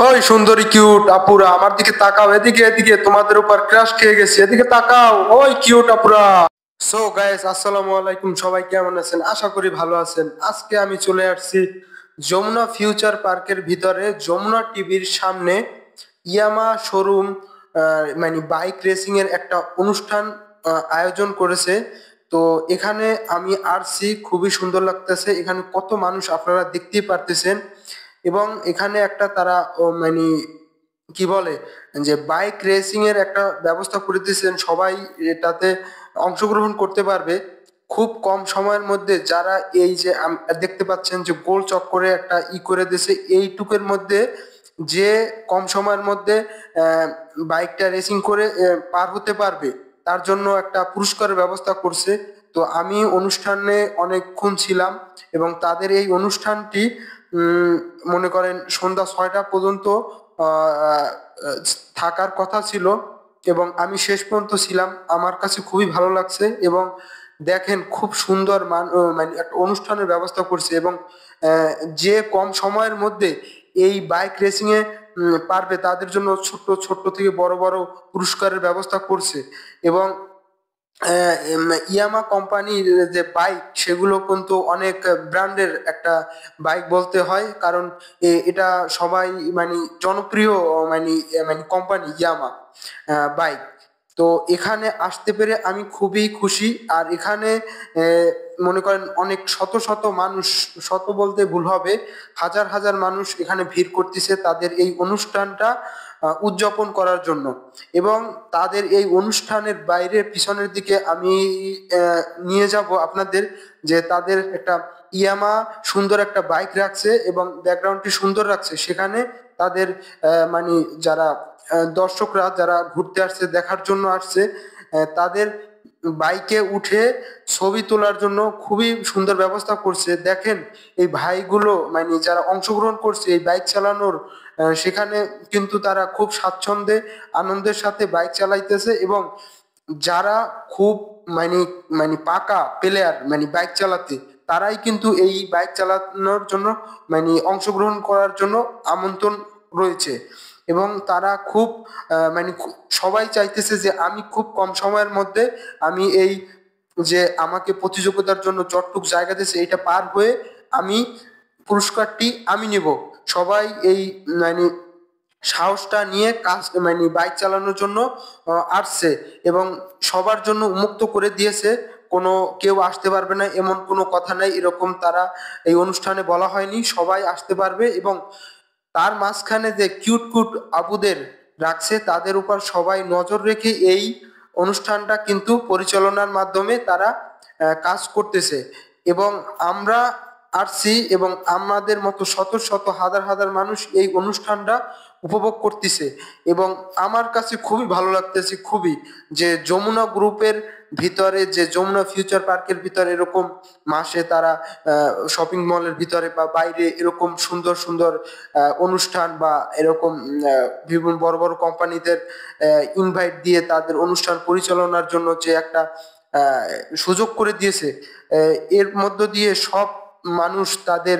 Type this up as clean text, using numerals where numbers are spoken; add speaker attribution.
Speaker 1: ওই সুন্দরী কিউট আপুরা আমার দিকে তাকাও, এদিকে এদিকে, তোমাদের উপর ক্রাশ খেয়ে গেছি, এদিকে তাকাও। ওই কিউট আপুরা। সো গাইস, আসসালামু আলাইকুম। সবাই কেমন আছেন? আশা করি ভালো আছেন। আজকে আমি চলে আসছি যমুনা ফিউচার পার্কের ভিতরে, যমুনা টিভির সামনে ইয়ামা শোরুম, মানে বাইক রেসিং এর একটা অনুষ্ঠান আয়োজন করেছে। তো এখানে আমি আসছি, খুবই সুন্দর লাগতেছে। এখানে কত মানুষ আপনারা দেখতেই পারতেছেন। এবং এখানে একটা তারা মানে কি বলে যে বাইক রেসিং এর একটা ব্যবস্থা করে দিয়েছেন, সবাই এটাতে অংশগ্রহণ করতে পারবে খুব কম সময়ের মধ্যে। যারা এই যে দেখতে পাচ্ছেন যে গোল চক্করে একটা করে দিয়েছে, এইটুকের মধ্যে যে কম সময়ের মধ্যে বাইকটা রেসিং করে পার হতে পারবে, তার জন্য একটা পুরস্কারের ব্যবস্থা করছে। তো আমি অনুষ্ঠানে অনেকক্ষণ ছিলাম, এবং তাদের এই অনুষ্ঠানটি মনে করেন সন্ধ্যা 6টা পর্যন্ত আহ, থাকার কথা ছিল, এবং আমি শেষ পর্যন্ত ছিলাম। আমার কাছে খুবই ভালো লাগছে। এবং দেখেন খুব সুন্দর মানে একটা অনুষ্ঠানের ব্যবস্থা করছে। এবং আহ, যে কম সময়ের মধ্যে এই বাইক রেসিং এ পারবে, তাদের জন্য ছোট্ট ছোট্ট থেকে বড় বড় পুরস্কারের ব্যবস্থা করছে। এবং ইয়ামা কোম্পানির যে বাইক, সেগুলো কিন্তু অনেক ব্র্যান্ডের একটা বাইক বলতে হয়, কারণ এটা সবাই মানে জনপ্রিয় মানে মানে কোম্পানি ইয়ামা বাইক। তো এখানে আসতে পেরে আমি খুবই খুশি। আর এখানে মনে করেন অনেক শত শত মানুষ, শত বলতে ভুল হবে, হাজার হাজার মানুষ এখানে ভিড় করতেছে তাদের এই অনুষ্ঠানটা উদযাপন করার জন্য। এবং তাদের এই অনুষ্ঠানের বাইরের পিছনের দিকে আমি নিয়ে যাব আপনাদের, যে তাদের একটা ইয়ামা সুন্দর একটা বাইক রাখছে এবং ব্যাকগ্রাউন্ডটি সুন্দর রাখছে। সেখানে তাদের মানে যারা দর্শকরা যারা ঘুরতে আসছে, দেখার জন্য আসছে, তাদের বাইকে উঠে ছবি তোলার জন্য খুবই সুন্দর ব্যবস্থা করছে। দেখেন এই ভাইগুলো মানে যারা অংশগ্রহণ করছে এই বাইক চালানোর, সেখানে কিন্তু তারা খুব স্বাচ্ছন্দ্যে আনন্দের সাথে বাইক চালাইতেছে। এবং যারা খুব মানে মানে পাকা প্লেয়ার মানে বাইক চালাতে, তারাই কিন্তু এই বাইক চালানোর জন্য মানে অংশগ্রহণ করার জন্য আমন্ত্রণ রয়েছে। এবং তারা খুব মানে সবাই চাইতেছে যে আমি খুব কম সময়ের মধ্যে আমি এই যে আমাকে প্রতিযোগিতার জন্য যতটুক জায়গা দিয়েছে এটা পার হয়ে আমি পুরস্কারটি আমি নেব। সবাই এই মানে সাহসটা নিয়ে কাজ মানে বাইক চালানোর জন্য আসছে। এবং সবার জন্য উন্মুক্ত করে দিয়েছে, কোনো কেউ আসতে পারবে না এমন কোনো কথা নাই, এরকম তারা এই অনুষ্ঠানে বলা হয়নি, সবাই আসতে পারবে। এবং তার মাঝখানে যে কিউট কিউট আপুদের রাখছে, তাদের উপর সবাই নজর রেখে এই অনুষ্ঠানটা কিন্তু পরিচালনার মাধ্যমে তারা কাজ করতেছে। এবং আমরা আসছি, এবং আমাদের মতো শত শত হাজার হাজার মানুষ এই অনুষ্ঠানটা উপভোগ করতেছে। এবং আমার কাছে খুবই ভালো লাগতেছে, খুবই, যে যমুনা গ্রুপের ভিতরে, যে যমুনা ফিউচার পার্কের ভিতরে এরকম মাসে তারা শপিং মলের ভিতরে বা বাইরে এরকম সুন্দর সুন্দর অনুষ্ঠান, বা এরকম বিভিন্ন বড় বড় কোম্পানিদের ইনভাইট দিয়ে তাদের অনুষ্ঠান পরিচালনার জন্য যে একটা সুযোগ করে দিয়েছে, এর মধ্য দিয়ে সব মানুষ তাদের